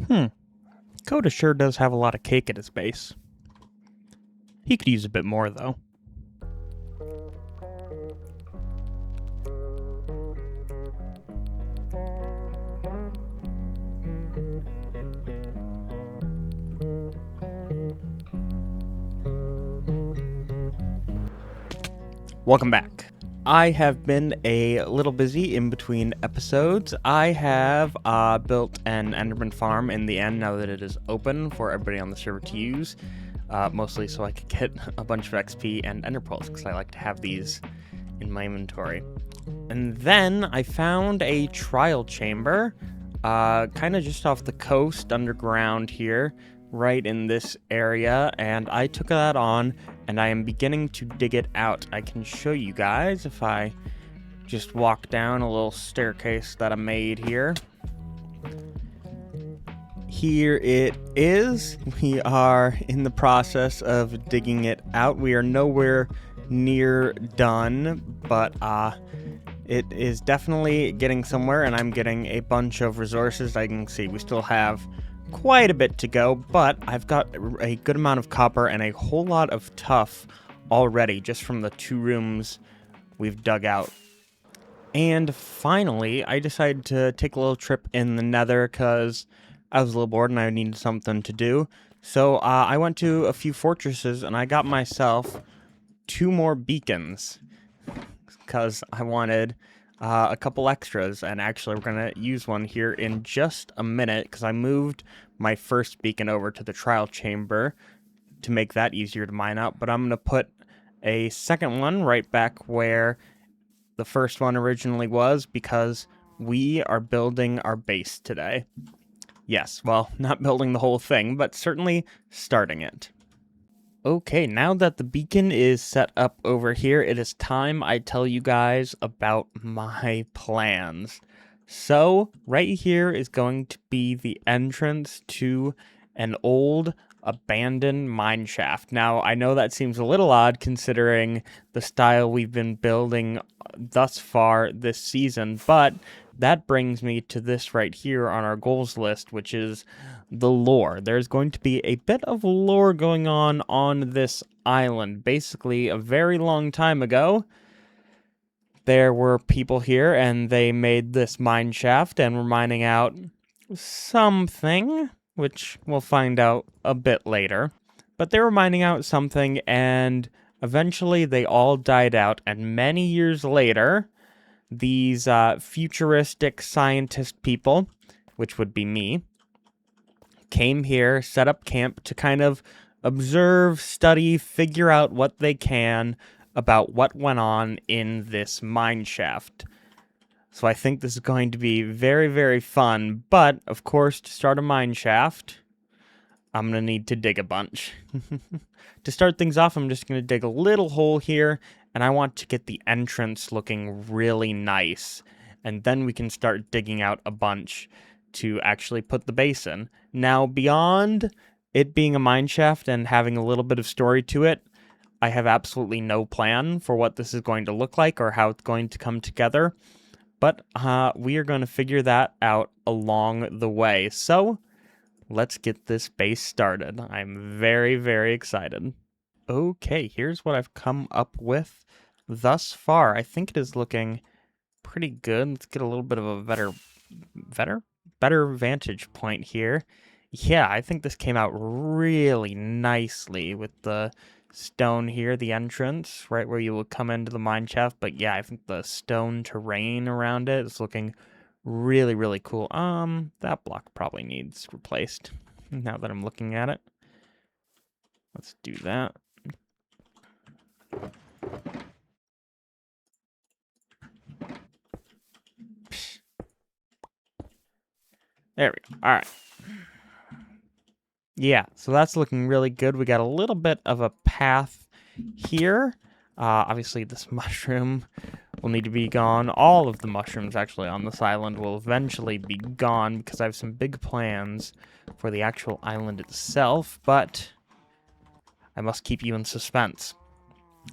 Coda sure does have a lot of cake at his base. He could use a bit more, though. Welcome back. I have been a little busy in between episodes. I have built an Enderman farm in the end now that it is open for everybody on the server to use. Mostly so I could get a bunch of XP and Ender Pearls, because I like to have these in my inventory. And then I found a trial chamber, kind of just off the coast underground here, right in this area, and I took that on, and I am beginning to dig it out. I can show you guys if I just walk down a little staircase that I made here. Here it is. We are in the process of digging it out. We are nowhere near done, but it is definitely getting somewhere, and I'm getting a bunch of resources. I can see we still have quite a bit to go, but I've got a good amount of copper and a whole lot of tuff already just from the 2 rooms we've dug out. And finally, I decided to take a little trip in the nether because I was a little bored and I needed something to do. So I went to a few fortresses and I got myself 2 more beacons because I wanted a couple extras, and actually we're going to use one here in just a minute because I moved my first beacon over to the trial chamber to make that easier to mine out, but I'm going to put a second one right back where the first one originally was because we are building our base today. Yes, well, not building the whole thing, but certainly starting it. Okay, now that the beacon is set up over here, it is time I tell you guys about my plans. So, right here is going to be the entrance to an old abandoned mineshaft. Now, I know that seems a little odd considering the style we've been building thus far this season, but that brings me to this right here on our goals list, which is the lore. There's going to be a bit of lore going on this island. Basically, a very long time ago, there were people here and they made this mine shaft and were mining out something, which we'll find out a bit later. But they were mining out something and eventually they all died out, and many years later, these futuristic scientist people, which would be me, came here, set up camp to kind of observe, study, figure out what they can about what went on in this mine shaft. So I think this is going to be very, very fun, but of course, to start a mine shaft, I'm going to need to dig a bunch. To start things off, I'm just going to dig a little hole here, and I want to get the entrance looking really nice, and then we can start digging out a bunch to actually put the base in. Now, beyond it being a mine shaft and having a little bit of story to it, I have absolutely no plan for what this is going to look like or how it's going to come together, but we are going to figure that out along the way. So, let's get this base started. I'm very, very excited. Okay, here's what I've come up with thus far. I think it is looking pretty good. Let's get a little bit of a better vantage point here. Yeah, I think this came out really nicely with the stone here, the entrance, right where you will come into the mine shaft. But yeah, I think the stone terrain around it is looking really, really cool. That block probably needs replaced now that I'm looking at it. Let's do that. There we go. All right. Yeah, so that's looking really good. We got a little bit of a path here. Obviously, this mushroom will need to be gone. All of the mushrooms, actually, on this island will eventually be gone because I have some big plans for the actual island itself, but I must keep you in suspense.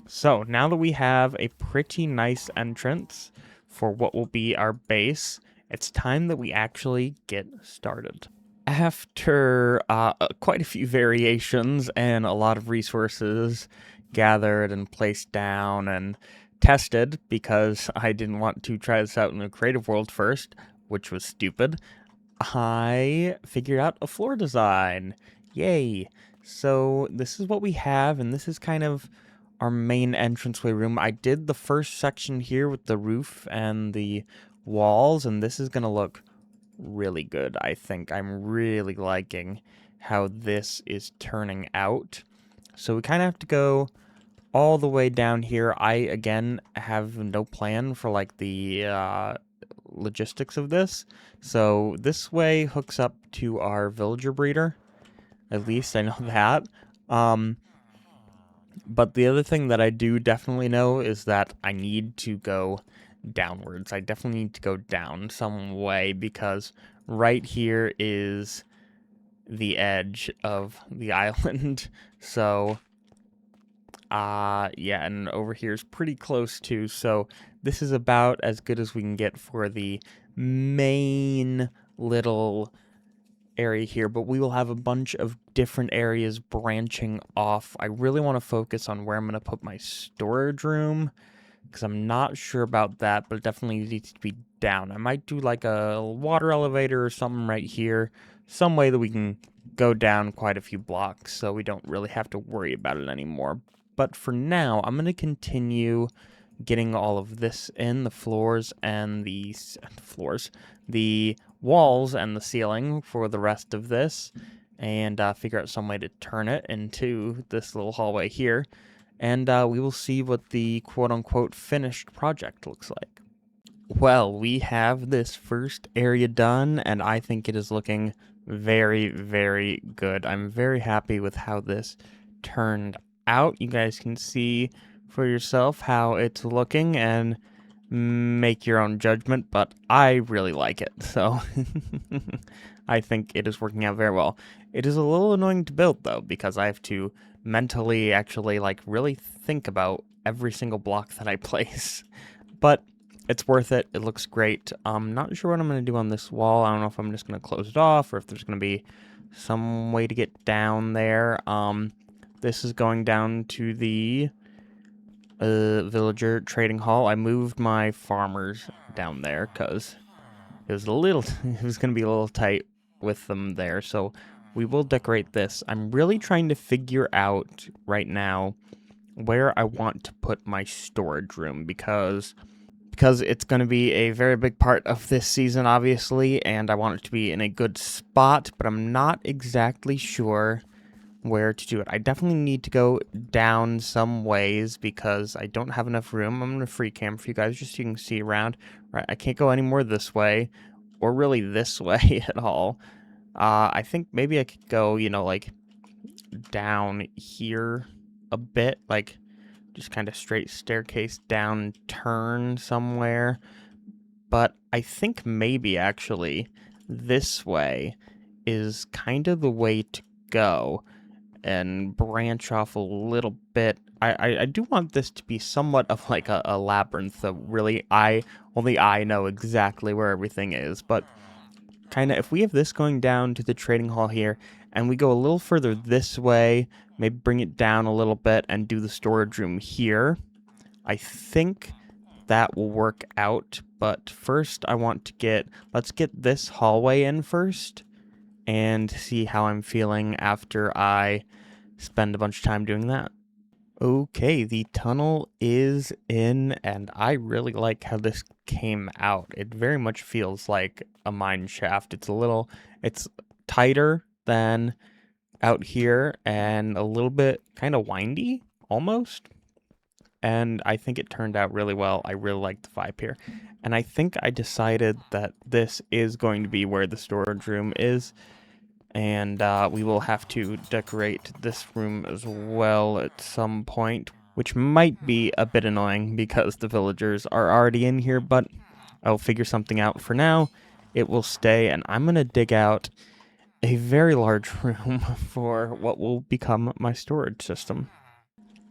So, now that we have a pretty nice entrance for what will be our base, it's time that we actually get started. After quite a few variations and a lot of resources gathered and placed down and tested, because I didn't want to try this out in the creative world first, which was stupid, I figured out a floor design. Yay. So this is what we have, and this is kind of our main entranceway room. I did the first section here with the roof and the walls, and this is going to look really good, I think. I'm really liking how this is turning out. So we kind of have to go all the way down here. I, again, have no plan for, like, the logistics of this. So this way hooks up to our villager breeder. At least I know that. But the other thing that I do definitely know is that I need to go downwards. I definitely need to go down some way, because right here is the edge of the island. So, yeah, and over here is pretty close too. So this is about as good as we can get for the main little area here, but we will have a bunch of different areas branching off. I really want to focus on where I'm going to put my storage room, because I'm not sure about that, but it definitely needs to be down. I might do like a water elevator or something right here, some way that we can go down quite a few blocks so we don't really have to worry about it anymore. But for now, I'm going to continue getting all of this in, the floors and the walls and the ceiling for the rest of this, and figure out some way to turn it into this little hallway here, and we will see what the quote-unquote finished project looks like. Well, we have this first area done, and I think it is looking very, very good. I'm very happy with how this turned out. You guys can see for yourself how it's looking and make your own judgment, but I really like it, so I think it is working out very well. It is a little annoying to build, though, because I have to mentally actually, like, really think about every single block that I place, but it's worth it. It looks great. I'm not sure what I'm going to do on this wall. I don't know if I'm just going to close it off or if there's going to be some way to get down there. This is going down to the villager trading hall. I moved my farmers down there because it was it was going to be a little tight with them there. So we will decorate this. I'm really trying to figure out right now where I want to put my storage room, because it's going to be a very big part of this season, obviously, and I want it to be in a good spot, but I'm not exactly sure where to do it. I definitely need to go down some ways because I don't have enough room. I'm going to free cam for you guys just so you can see around. Right, I can't go any more this way, or really this way at all. I think maybe I could go, like, down here a bit, like, just kind of straight staircase down, turn somewhere. But I think maybe, actually, this way is kind of the way to go, and branch off a little bit. I do want this to be somewhat of like a labyrinth, so really only I know exactly where everything is, but kind of if we have this going down to the trading hall here, and we go a little further this way, maybe bring it down a little bit and do the storage room here, I think that will work out. But first I want to let's get this hallway in first and see how I'm feeling after I spend a bunch of time doing that. Okay, the tunnel is in, and I really like how this came out. It very much feels like a mine shaft. It's tighter than out here and a little bit kind of windy, almost. And I think it turned out really well. I really like the vibe here. And I think I decided that this is going to be where the storage room is. And we will have to decorate this room as well at some point, which might be a bit annoying because the villagers are already in here, but I'll figure something out. For now, it will stay, and I'm going to dig out a very large room for what will become my storage system.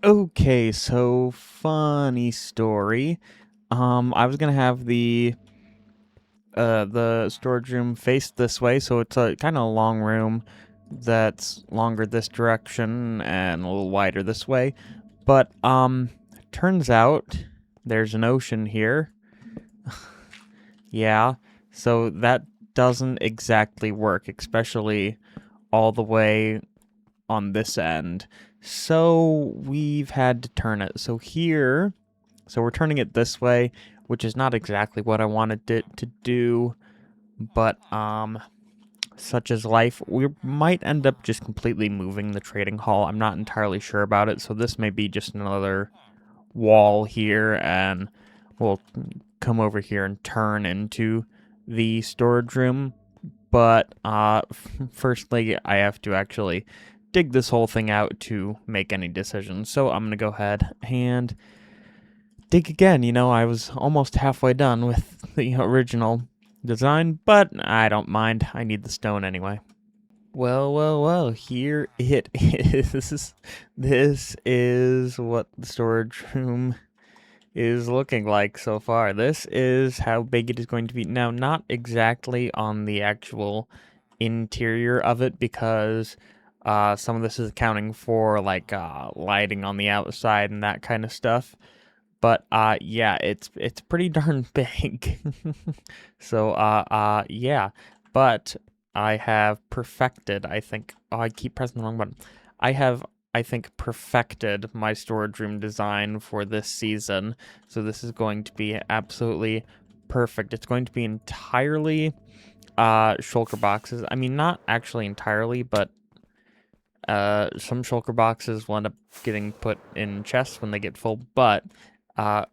Okay, so funny story. I was going to have the the storage room faced this way, so it's a kind of long room that's longer this direction and a little wider this way. But turns out there's an ocean here. Yeah, so that doesn't exactly work, especially all the way on this end. So we've had to turn it. So we're turning it this way, which is not exactly what I wanted it to do, but such is life. We might end up just completely moving the trading hall. I'm not entirely sure about it, so this may be just another wall here, and we'll come over here and turn into the storage room. But firstly, I have to actually dig this whole thing out to make any decisions. So I'm gonna go ahead and dig again. I was almost halfway done with the original design, but I don't mind. I need the stone anyway. Well, here it is. This is what the storage room is looking like so far. This is how big it is going to be. Now, not exactly on the actual interior of it, because some of this is accounting for like lighting on the outside and that kind of stuff. But yeah, it's pretty darn big. So yeah, but I have perfected, I think. Oh, I keep pressing the wrong button. I think, perfected my storage room design for this season. So this is going to be absolutely perfect. It's going to be entirely shulker boxes. I mean, not actually entirely, but some shulker boxes will end up getting put in chests when they get full, but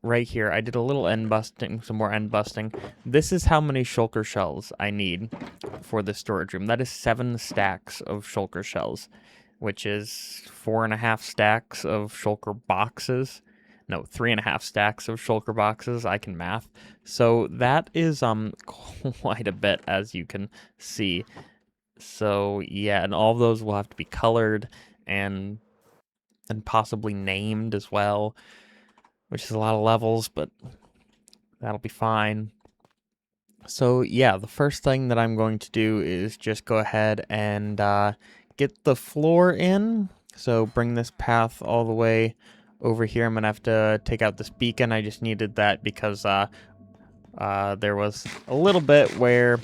right here, I did a little end busting, some more end busting. This is how many shulker shells I need for the storage room. That is 7 stacks of shulker shells, which is 4.5 stacks of shulker boxes. No, 3.5 stacks of shulker boxes. I can math. So that is quite a bit, as you can see. So yeah, and all of those will have to be colored and possibly named as well, which is a lot of levels, but that'll be fine. So yeah, the first thing that I'm going to do is just go ahead and get the floor in. So bring this path all the way over here. I'm gonna have to take out this beacon. I just needed that because there was a little bit where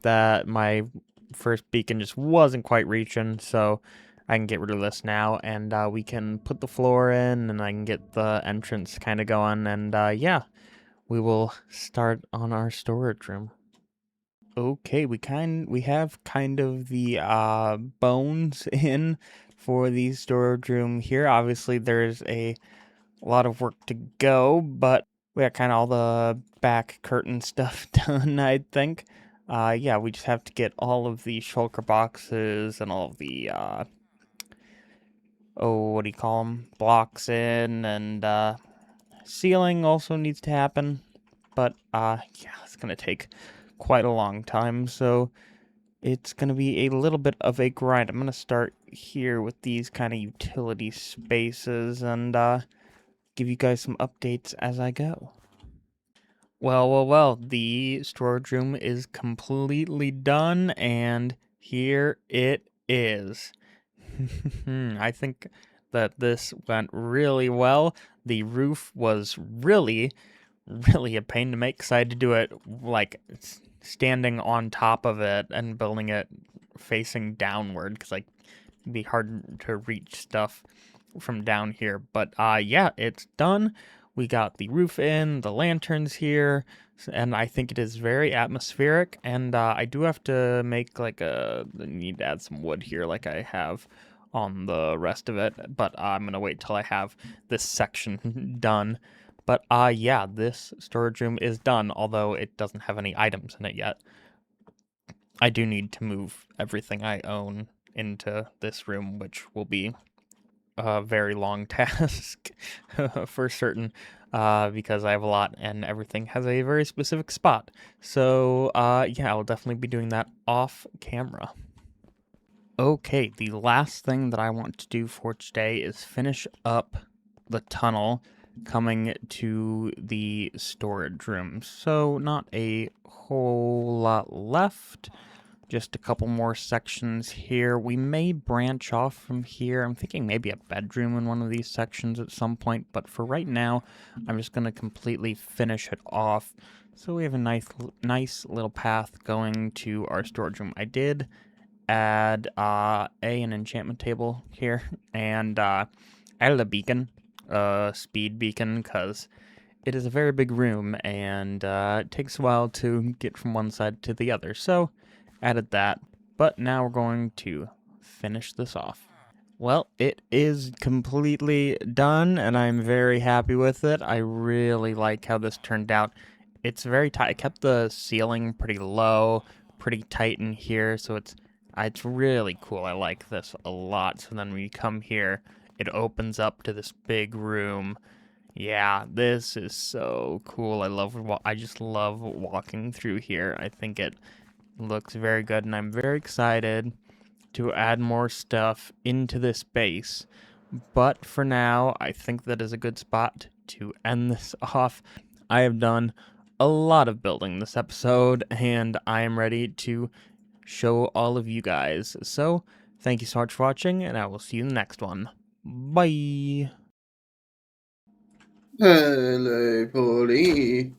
my first beacon just wasn't quite reaching, so I can get rid of this now, and we can put the floor in, and I can get the entrance kind of going, and yeah, we will start on our storage room. Okay, we have kind of the bones in for the storage room here. Obviously, there's a lot of work to go, but we got kind of all the back curtain stuff done, I think. Yeah, we just have to get all of the shulker boxes and all of the what do you call them, blocks in, and ceiling also needs to happen, but yeah, it's gonna take quite a long time, so it's gonna be a little bit of a grind. I'm gonna start here with these kind of utility spaces and give you guys some updates as I go. Well, the storage room is completely done, and here it is. I think that this went really well. The roof was really a pain to make, because I had to do it like standing on top of it and building it facing downward, because like it'd be hard to reach stuff from down here. But yeah, it's done. We got the roof in, the lanterns here, and I think it is very atmospheric. And I do have to make like need to add some wood here like I have on the rest of it, but I'm gonna wait till I have this section done. But yeah, this storage room is done, although it doesn't have any items in it yet. I do need to move everything I own into this room, which will be a very long task for certain, because I have a lot and everything has a very specific spot. So yeah, I'll definitely be doing that off camera. Okay, the last thing that I want to do for today is finish up the tunnel coming to the storage room. So not a whole lot left. Just a couple more sections here. We may branch off from here. I'm thinking maybe a bedroom in one of these sections at some point, but for right now, I'm just going to completely finish it off. So we have a nice little path going to our storage room. I did add an enchantment table here, and added a beacon, speed beacon, because it is a very big room, and it takes a while to get from one side to the other. So added that, but now we're going to finish this off. Well, it is completely done, and I'm very happy with it. I really like how this turned out. It's very tight. I kept the ceiling pretty low, pretty tight in here, so it's really cool. I like this a lot. So then when you come here, it opens up to this big room. Yeah, this is so cool. I just love walking through here. I think it looks very good, and I'm very excited to add more stuff into this base. But for now, I think that is a good spot to end this off. I have done a lot of building this episode, and I am ready to show all of you guys. So, thank you so much for watching, and I will see you in the next one. Bye! Hello, Polly.